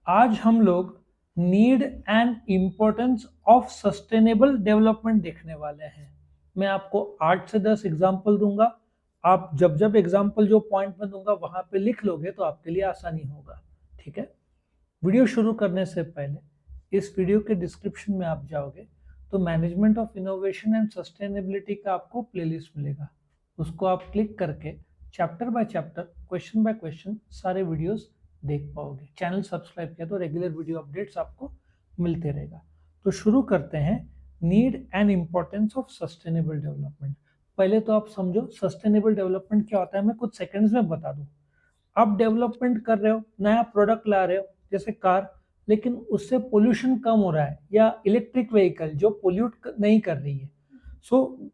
आज हम लोग need and importance of sustainable development देखने वाले हैं। मैं आपको 8 से 10 एग्जाम्पल दूंगा। आप जब जब एग्जाम्पल जो पॉइंट में दूंगा वहां पे लिख लोगे तो आपके लिए आसानी होगा। ठीक है। वीडियो शुरू करने से पहले इस वीडियो के डिस्क्रिप्शन में आप जाओगे तो management of innovation and sustainability का आपको प्लेलिस्ट मिलेगा। उसको आप क्लिक करके chapter by chapter, question by question सारे वीडियोस देख पाओगे। चैनल सब्सक्राइब किया तो रेगुलर वीडियो अपडेट्स आपको मिलते रहेगा। तो शुरू करते हैं। Need and importance of sustainable development. पहले तो आप समझो सस्टेनेबल डेवलपमेंट क्या होता है। मैं कुछ सेकंड्स में बता दूं। आप डेवलपमेंट कर रहे हो, नया प्रोडक्ट ला रहे हो जैसे कार, लेकिन उससे पोल्यूशन कम हो रहा है, या इलेक्ट्रिक व्हीकल जो पोल्यूट नहीं कर रही है। सो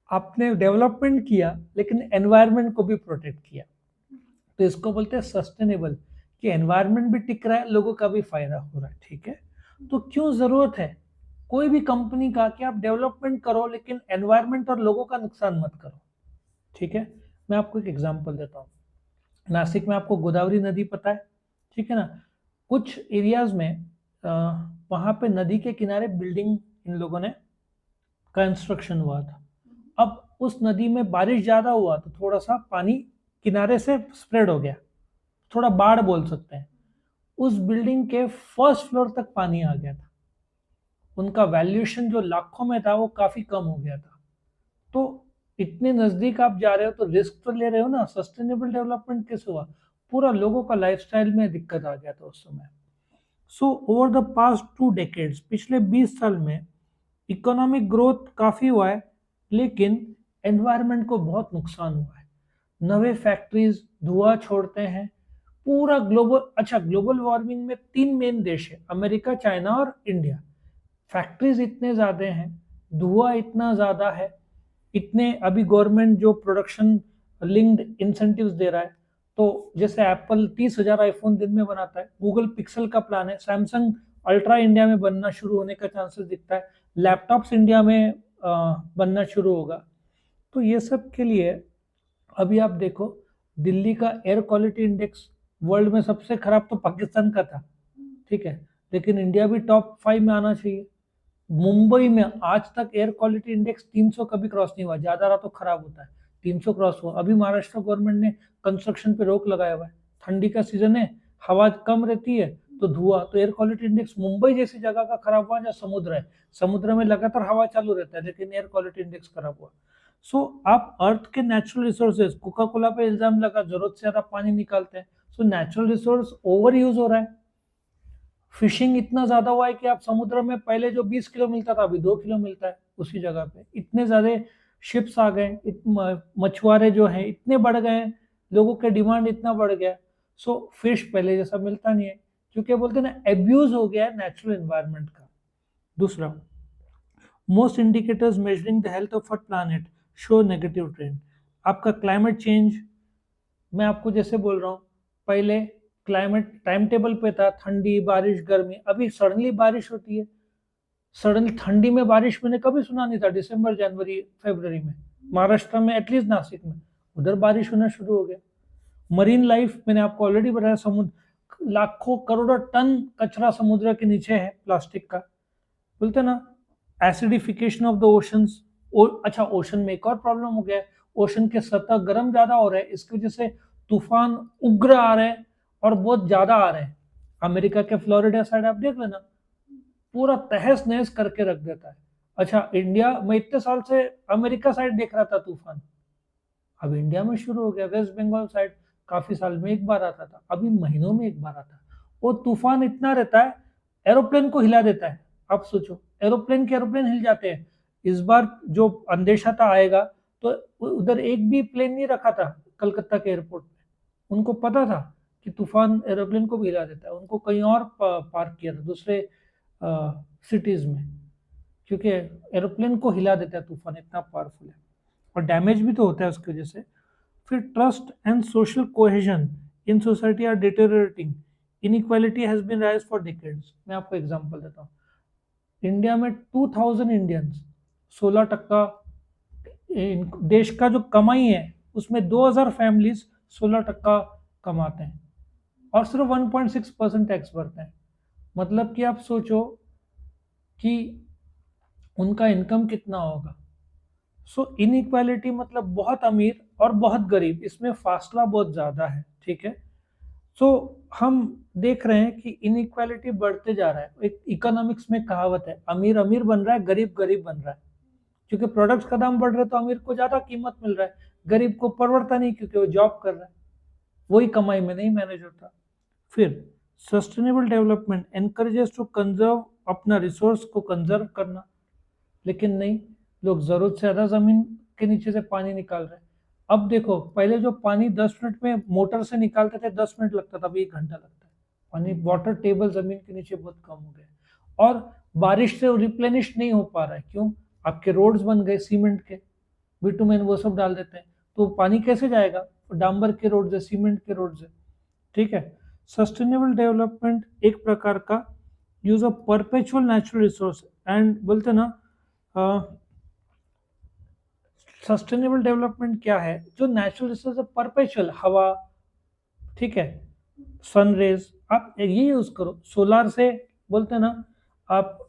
आपने डेवलपमेंट किया लेकिन एनवायरनमेंट को भी प्रोटेक्ट किया, तो इसको बोलते हैं सस्टेनेबल, कि एनवायरनमेंट भी टिक रहा है, लोगों का भी फायदा हो रहा है। ठीक है। तो क्यों जरूरत है कोई भी कंपनी का कि आप डेवलपमेंट करो लेकिन एनवायरनमेंट और लोगों का नुकसान मत करो। ठीक है। मैं आपको एक एग्जांपल देता हूँ। नासिक में आपको गोदावरी नदी पता है, ठीक है ना। कुछ एरियाज में वहां पे नदी के किनारे बिल्डिंग इन लोगों ने कंस्ट्रक्शन हुआ था। अब उस नदी में बारिश ज्यादा हुआ तो थोड़ा सा पानी किनारे से स्प्रेड हो गया, थोड़ा बाढ़ बोल सकते हैं। उस बिल्डिंग के फर्स्ट फ्लोर तक पानी आ गया था। उनका वैल्यूएशन जो लाखों में था वो काफी कम हो गया था। तो इतने नजदीक आप जा रहे हो तो रिस्क तो ले रहे हो ना। सस्टेनेबल डेवलपमेंट कैसे हुआ? पूरा लोगों का लाइफस्टाइल में दिक्कत आ गया था उस समय। So over the past 2 decades, पिछले 20 साल में इकोनॉमिक ग्रोथ काफी हुआ है, लेकिन एनवायरनमेंट को बहुत नुकसान हुआ है। नवे फैक्ट्रीज धुआं छोड़ते हैं। पूरा ग्लोबल वार्मिंग में 3 मेन देश है, अमेरिका, चाइना और इंडिया। फैक्ट्रीज इतने ज्यादा हैं, धुआं इतना ज्यादा है, इतने अभी गवर्नमेंट जो प्रोडक्शन लिंक्ड इंसेंटिव्स दे रहा है। तो जैसे एप्पल 30,000 आईफोन दिन में बनाता है, गूगल पिक्सल का प्लान है, सैमसंग अल्ट्रा इंडिया में बनना शुरू होने का चांसेस दिखता है, लैपटॉप्स इंडिया में बनना शुरू होगा। तो ये सब के लिए अभी आप देखो, दिल्ली का एयर क्वालिटी इंडेक्स वर्ल्ड में सबसे खराब तो पाकिस्तान का था, ठीक है, लेकिन इंडिया भी टॉप 5 में आना चाहिए। मुंबई में आज तक एयर क्वालिटी इंडेक्स 300 कभी क्रॉस नहीं हुआ, ज्यादा रहा तो खराब होता है। 300 क्रॉस हुआ। अभी महाराष्ट्र गवर्नमेंट ने कंस्ट्रक्शन पे रोक लगाया हुआ है। ठंडी का सीजन है, हवा कम रहती है, तो धुआं, तो एयर क्वालिटी इंडेक्स मुंबई जैसी जगह का खराब हुआ जहाँ समुद्र है। समुद्र में लगातार हवा चालू रहता है लेकिन एयर क्वालिटी इंडेक्स खराब हुआ। सो आप अर्थ के नेचुरल रिसोर्सेज, कोका कोला पे इल्जाम लगा जरूरत से ज्यादा पानी निकालते हैं। So natural resource over use हो रहा है। फिशिंग इतना ज्यादा हुआ है कि आप समुद्र में पहले जो 20 किलो मिलता था अभी 2 किलो मिलता है उसी जगह पे। इतने ज्यादा शिप्स आ गए, मछुआरे जो हैं इतने बढ़ गए हैं, लोगों के डिमांड इतना बढ़ गया। सो फिश पहले जैसा मिलता नहीं है, क्योंकि बोलते हैं ना, एब्यूज हो गया है नेचुरल एनवायरनमेंट का। दूसरा, most indicators measuring the health of a planet show negative trend. आपका क्लाइमेट चेंज, मैं आपको जैसे बोल रहा हूँ, पहले क्लाइमेट टाइम टेबल पे था, ठंडी बारिश गर्मी, अभी सडनली बारिश होती है। सडनली ठंडी में बारिश मैंने कभी सुना नहीं था, दिसंबर जनवरी फरवरी में महाराष्ट्र में, एटलीस्ट नासिक में, उधर बारिश होना शुरू हो गया। मरीन लाइफ मैंने आपको ऑलरेडी बताया, समुद्र लाखों करोड़ों टन कचरा समुद्र के नीचे है प्लास्टिक का। बोलते ना, एसिडिफिकेशन ऑफ द ओशंस। अच्छा, ओशन में एक और प्रॉब्लम हो गया है। ओशन के सतह गर्म ज्यादा हो रहा है, इसकी वजह से तूफान उग्र आ रहे हैं और बहुत ज्यादा आ रहे हैं। अमेरिका के फ्लोरिडा साइड आप देख लेना, पूरा तहस नहस करके रख देता है। अच्छा, इंडिया में इतने साल से अमेरिका साइड देख रहा था तूफान, अब इंडिया में शुरू हो गया। वेस्ट बंगाल साइड काफी साल में एक बार आता था, अभी महीनों में एक बार आता है। वो तूफान इतना रहता है, एरोप्लेन को हिला देता है। आप सोचो, एरोप्लेन के एरोप्लेन हिल जाते हैं। इस बार जो अंदेशा था आएगा, तो उधर एक भी प्लेन नहीं रखा था कलकत्ता के एयरपोर्ट में। उनको पता था कि तूफान एरोप्लेन को भी हिला देता है, उनको कहीं और पार्क किया था दूसरे सिटीज में, क्योंकि एरोप्लेन को हिला देता है तूफान, इतना पावरफुल है। और डैमेज भी तो होता है उसकी वजह से। फिर trust and social cohesion in society are deteriorating, inequality has been rise for decades. मैं आपको एग्जांपल देता हूँ। इंडिया में 2000 इंडियंस, 16% देश का जो कमाई है उसमें 2000 फैमिलीज 16% कमाते हैं। और सिर्फ 1.6% टैक्स भरते हैं। मतलब कि आप सोचो कि उनका इनकम कितना होगा। सो इनइक्वालिटी मतलब बहुत अमीर और बहुत गरीब, इसमें फासला बहुत ज़्यादा है, ठीक है। सो हम देख रहे हैं कि इनइक्वालिटी बढ़ते जा रहा है। एक इकोनॉमिक्स में कहावत है, अमीर अमीर बन रहा है, गरीब गरीब बन रहा है। क्योंकि प्रोडक्ट्स का दाम बढ़ रहा है तो अमीर को ज़्यादा कीमत मिल रहा है, गरीब को परवड़ता नहीं क्योंकि वो जॉब कर रहा है, वही कमाई में नहीं मैनेज होता। फिर sustainable development encourages to conserve, अपना रिसोर्स को कंजर्व करना। लेकिन नहीं, लोग जरूरत से ज्यादा जमीन के नीचे से पानी निकाल रहे हैं। अब देखो, पहले जो पानी 10 मिनट में मोटर से निकालते थे, 10 मिनट लगता था, अभी 1 घंटा लगता है। पानी वाटर टेबल जमीन के नीचे बहुत कम हो गया, और बारिश से रिप्लेनिश नहीं हो पा रहा है। क्यों? आपके रोड्स बन गए सीमेंट के, बिटुमेन वो सब डाल देते हैं, तो पानी कैसे जाएगा? डांबर के रोड है, सीमेंट के रोड है, ठीक है। सस्टेनेबल डेवलपमेंट एक प्रकार का use of perpetual natural resource, and बोलते ना, सस्टेनेबल डेवलपमेंट क्या है? जो नेचुरल रिसोर्स है, परपेचुअल हवा, ठीक है, सन रेज, आप ये यूज करो। सोलार से बोलते ना, आप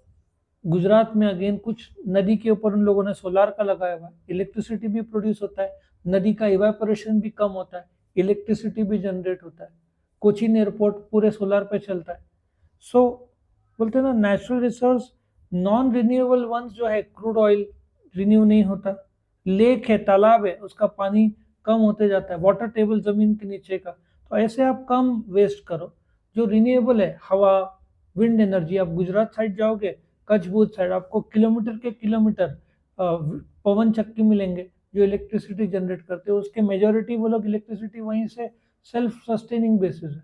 गुजरात में अगेन कुछ नदी के ऊपर उन लोगों ने सोलार का लगाया हुआ है, इलेक्ट्रिसिटी भी प्रोड्यूस होता है, नदी का इवेपोरेशन भी कम होता है, इलेक्ट्रिसिटी भी जनरेट होता है। कोचीन एयरपोर्ट पूरे सोलार पे चलता है। सो बोलते हैं ना, natural resource, non renewable ones जो है, क्रूड ऑयल रिन्यू नहीं होता, लेक है, तालाब है, उसका पानी कम होते जाता है, वाटर टेबल जमीन के नीचे का। तो ऐसे आप कम वेस्ट करो। जो रिन्यूएबल है, हवा, विंड एनर्जी, आप गुजरात साइड जाओगे, कच्छ भुज साइड, आपको किलोमीटर के किलोमीटर पवन चक्की मिलेंगे जो इलेक्ट्रिसिटी जनरेट करते हैं। उसके मेजोरिटी वो लोग इलेक्ट्रिसिटी वहीं से सेल्फ सस्टेनिंग बेसिस है।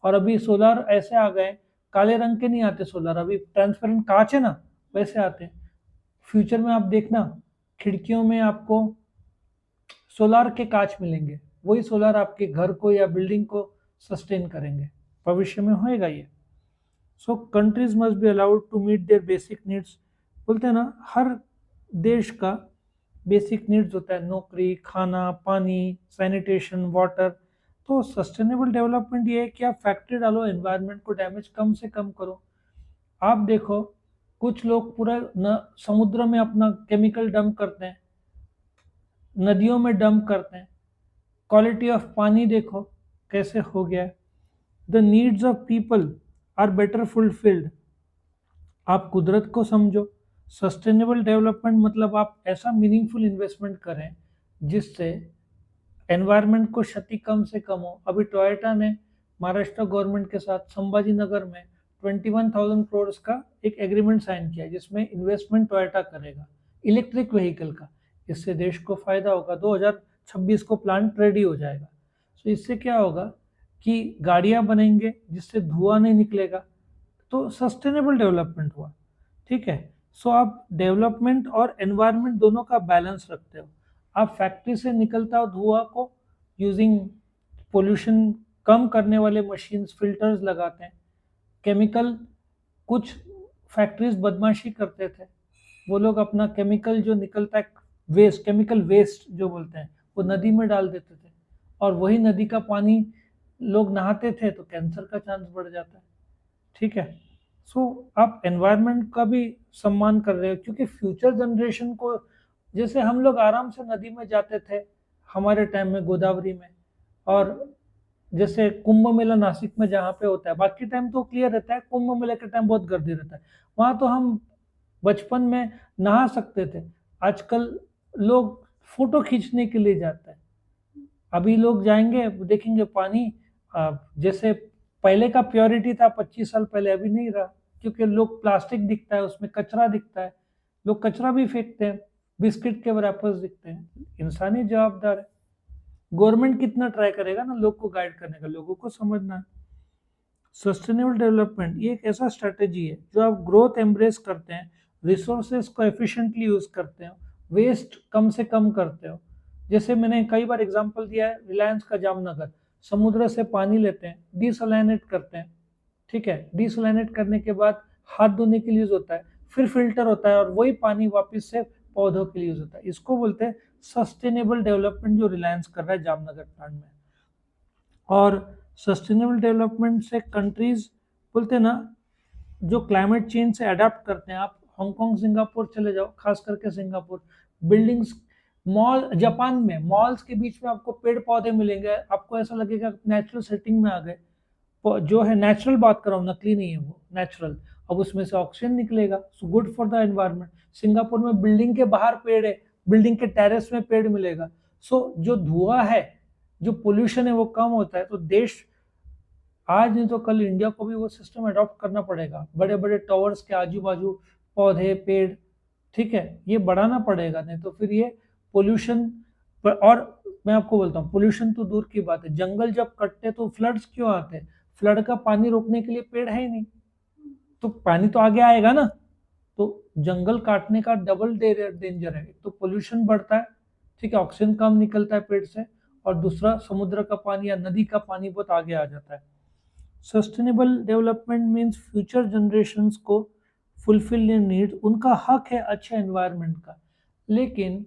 और अभी सोलार ऐसे आ गए, काले रंग के नहीं आते सोलर, अभी ट्रांसपेरेंट कांच है ना, वैसे आते हैं। फ्यूचर में आप देखना, खिड़कियों में आपको सोलार के कांच मिलेंगे, वही सोलार आपके घर को या बिल्डिंग को सस्टेन करेंगे। भविष्य में होएगा ये। So countries must be allowed to meet their basic needs. बोलते हैं ना, हर देश का बेसिक नीड्स होता है, नौकरी, खाना, पानी, सैनिटेशन, वाटर। तो सस्टेनेबल डेवलपमेंट ये है कि आप फैक्ट्री डालो, एनवायरनमेंट को डैमेज कम से कम करो। आप देखो, कुछ लोग पूरा न समुद्र में अपना केमिकल डंप करते हैं, नदियों में डंप करते हैं। क्वालिटी ऑफ पानी देखो कैसे हो गया है। The needs of people are better fulfilled. आप कुदरत को समझो। सस्टेनेबल डेवलपमेंट मतलब आप ऐसा मीनिंगफुल इन्वेस्टमेंट करें जिससे एनवायरनमेंट को क्षति कम से कम हो। अभी टोयोटा ने महाराष्ट्र गवर्नमेंट के साथ संभाजी नगर में 21,000 करोड़ का एक एग्रीमेंट साइन किया है, जिसमें इन्वेस्टमेंट टोयोटा करेगा इलेक्ट्रिक व्हीकल का। इससे देश को फायदा होगा, 2026 को प्लांट रेडी हो जाएगा। तो इससे क्या होगा कि गाड़ियां बनेंगे जिससे धुआं नहीं निकलेगा, तो सस्टेनेबल डेवलपमेंट हुआ, ठीक है। सो आप डेवलपमेंट और एनवायरनमेंट दोनों का बैलेंस रखते हो। आप फैक्ट्री से निकलता हो धुआं को यूजिंग पोल्यूशन कम करने वाले मशीन्स, फिल्टर्स लगाते हैं। केमिकल, कुछ फैक्ट्रीज बदमाशी करते थे, वो लोग अपना केमिकल जो निकलता है, वेस्ट, केमिकल वेस्ट जो बोलते हैं, वो नदी में डाल देते थे, और वही नदी का पानी लोग नहाते थे, तो कैंसर का चांस बढ़ जाता है, ठीक है। सो आप एनवायरनमेंट का भी सम्मान कर रहे हो, क्योंकि फ्यूचर जनरेशन को, जैसे हम लोग आराम से नदी में जाते थे हमारे टाइम में, गोदावरी में, और जैसे कुंभ मेला नासिक में जहाँ पे होता है, बाकी टाइम तो क्लियर रहता है, कुंभ मेले के टाइम बहुत गर्दी रहता है, वहाँ तो हम बचपन में नहा सकते थे। आजकल लोग फोटो खींचने के लिए जाते हैं। अभी लोग जाएंगे, देखेंगे पानी जैसे पहले का प्योरिटी था 25 साल पहले, अभी नहीं रहा, क्योंकि लोग प्लास्टिक दिखता है उसमें, कचरा दिखता है, लोग कचरा भी फेंकते हैं, बिस्किट के रैपर्स दिखते हैं। इंसान ही जवाबदार है। गवर्नमेंट कितना ट्राई करेगा ना लोग को गाइड करने का, लोगों को समझना है। सस्टेनेबल डेवलपमेंट ये एक ऐसा स्ट्रेटेजी है जो आप ग्रोथ एम्ब्रेस करते हैं, रिसोर्सेज को एफिशिएंटली यूज करते हो, वेस्ट कम से कम करते हो। जैसे मैंने कई बार एग्जांपल दिया है, रिलायंस का जामनगर, समुद्र से पानी लेते हैं, डिसलाइनेट करते हैं, ठीक है, डिसलाइनेट करने के बाद हाथ धोने के लिए यूज होता है, फिर फिल्टर होता है, और वही पानी वापस से पौधों के लिए यूज होता है। इसको बोलते हैं सस्टेनेबल डेवलपमेंट, जो रिलायंस कर रहा है जामनगर प्लांट में। और सस्टेनेबल डेवलपमेंट से कंट्रीज बोलते हैं ना जो क्लाइमेट चेंज से अडेप्ट करते हैं, आप हांगकांग सिंगापुर चले जाओ, खास करके सिंगापुर, बिल्डिंग्स, मॉल, जापान में मॉल्स के बीच में आपको पेड़ पौधे मिलेंगे, आपको ऐसा लगेगा नेचुरल सेटिंग में आ गए। जो है नेचुरल बात कर रहा हूँ, नकली नहीं है, वो नेचुरल। अब उसमें से ऑक्सीजन निकलेगा, so good for the environment. Singapore में बिल्डिंग के बाहर पेड़ है, बिल्डिंग के टेरेस में पेड़ मिलेगा, सो जो धुआं है, जो पोल्यूशन है वो कम होता है। तो देश आज नहीं तो कल इंडिया को भी वो सिस्टम अडॉप्ट करना पड़ेगा, बड़े बड़े टावर्स के आजू बाजू पौधे पेड़, ठीक है, ये बढ़ाना पड़ेगा, नहीं तो फिर ये पोल्यूशन। और मैं आपको बोलता हूँ, पोल्यूशन तो दूर की बात है, जंगल जब कटते तो फ्लड्स क्यों आते हैं? फ्लड का पानी रोकने के लिए पेड़ है ही नहीं, तो पानी तो आगे आएगा ना। तो जंगल काटने का डबल डेंजर है, तो पोल्यूशन बढ़ता है, ठीक है, ऑक्सीजन कम निकलता है पेड़ से, और दूसरा समुद्र का पानी या नदी का पानी बहुत आगे आ जाता है। Sustainable development means future generations को फुलफिल नीड, उनका हक है अच्छे एनवायरनमेंट का। लेकिन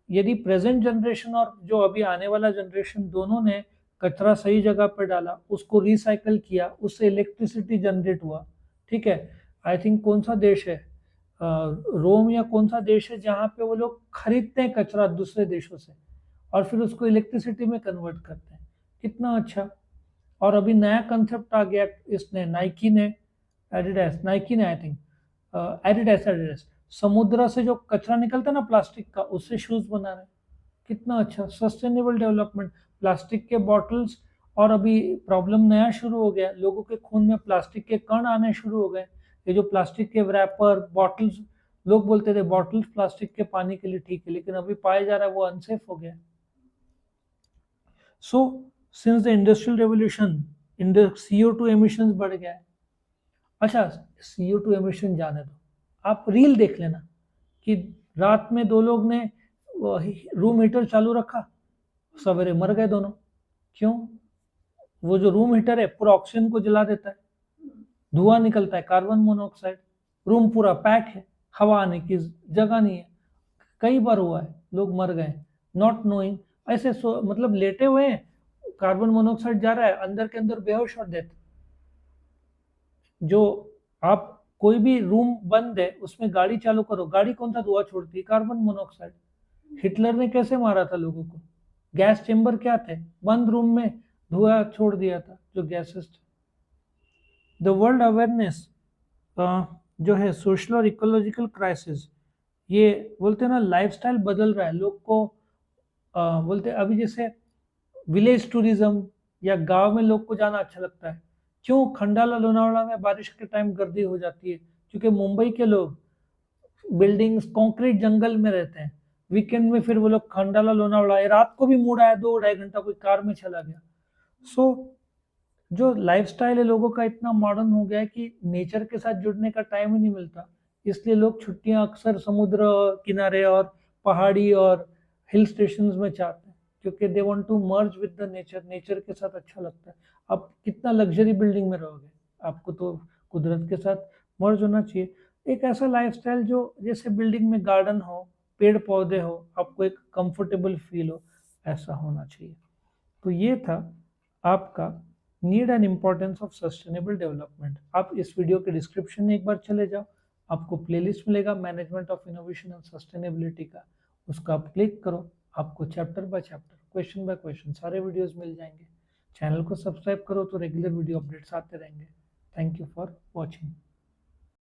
यदि प्रेजेंट जनरेशन और जो अभी आने वाला जनरेशन दोनों ने कचरा सही जगह पर डाला, उसको रिसाइकल किया, उससे इलेक्ट्रिसिटी जनरेट हुआ, ठीक है। आई थिंक कौन सा देश है, रोम या कौन सा देश है जहाँ पे वो लोग खरीदते हैं कचरा दूसरे देशों से और फिर उसको इलेक्ट्रिसिटी में कन्वर्ट करते हैं, कितना अच्छा। और अभी नया कंसेप्ट आ गया, इसने नाइकी ने, एडिडास, नाइकी ने आई थिंक, एडिडास समुद्र से जो कचरा निकलता है ना प्लास्टिक का, उससे शूज बना रहे हैं, कितना अच्छा सस्टेनेबल डेवलपमेंट। प्लास्टिक के बॉटल्स, और अभी प्रॉब्लम नया शुरू हो गया, लोगों के खून में प्लास्टिक के कण आने शुरू हो गए। ये जो प्लास्टिक के रैपर बॉटल्स, लोग बोलते थे बॉटल्स प्लास्टिक के पानी के लिए ठीक है, लेकिन अभी पाया जा रहा है वो अनसेफ हो गया। So since the industrial revolution, CO2 emission बढ़ गया है। अच्छा, CO2 एमिशन जाने दो, आप रील देख लेना कि रात में दो लोग ने रूम हीटर चालू रखा, सवेरे मर गए दोनों। क्यों? वो जो रूम हीटर है पूरा ऑक्सीजन को जला देता है, धुआं निकलता है कार्बन मोनोऑक्साइड, रूम पूरा पैक है, हवा आने की जगह नहीं है। कई बार हुआ है, लोग मर गए नॉट नोइंग, ऐसे मतलब लेटे हुए हैं, कार्बन मोनोऑक्साइड जा रहा है अंदर के अंदर, बेहोश और डेथ। जो आप कोई भी रूम बंद है उसमें गाड़ी चालू करो, गाड़ी कौन सा धुआं छोड़ती है? Carbon monoxide. हिटलर ने कैसे मारा था लोगों को? गैस चेंबर क्या थे, बंद रूम में धुआं छोड़ दिया था जो गैसेस थे। द वर्ल्ड अवेयरनेस जो है सोशल और इकोलॉजिकल क्राइसिस, ये बोलते हैं ना लाइफस्टाइल बदल रहा है, लोग को बोलते हैं अभी जैसे विलेज टूरिज्म या गांव में लोग को जाना अच्छा लगता है। क्यों? खंडाला लोनावला में बारिश के टाइम गर्दी हो जाती है, क्योंकि मुंबई के लोग बिल्डिंग्स कंक्रीट जंगल में रहते हैं, वीकेंड में फिर वो लोग खंडाला लोनावला, रात को भी मूड आया 2-2.5 घंटा कोई कार में चला गया। सो जो लाइफस्टाइल है लोगों का इतना मॉडर्न हो गया है कि नेचर के साथ जुड़ने का टाइम ही नहीं मिलता, इसलिए लोग छुट्टियां अक्सर समुद्र किनारे और पहाड़ी और हिल स्टेशन में चाहते हैं, क्योंकि they want to merge with the nature, nature के साथ अच्छा लगता है। अब कितना लग्जरी बिल्डिंग में रहोगे, आपको तो कुदरत के साथ मर्ज होना चाहिए। एक ऐसा लाइफस्टाइल जो जैसे बिल्डिंग में गार्डन हो, पेड़ पौधे हो, आपको एक कंफर्टेबल फील हो, ऐसा होना चाहिए। तो ये था आपका need and importance of sustainable development. आप इस वीडियो के डिस्क्रिप्शन में एक बार चले जाओ, आपको प्लेलिस्ट मिलेगा management of innovation and sustainability का, उसका आप क्लिक करो, आपको chapter by chapter, question by question सारे वीडियोस मिल जाएंगे। चैनल को सब्सक्राइब करो तो रेगुलर वीडियो अपडेट्स आते रहेंगे। Thank you for watching.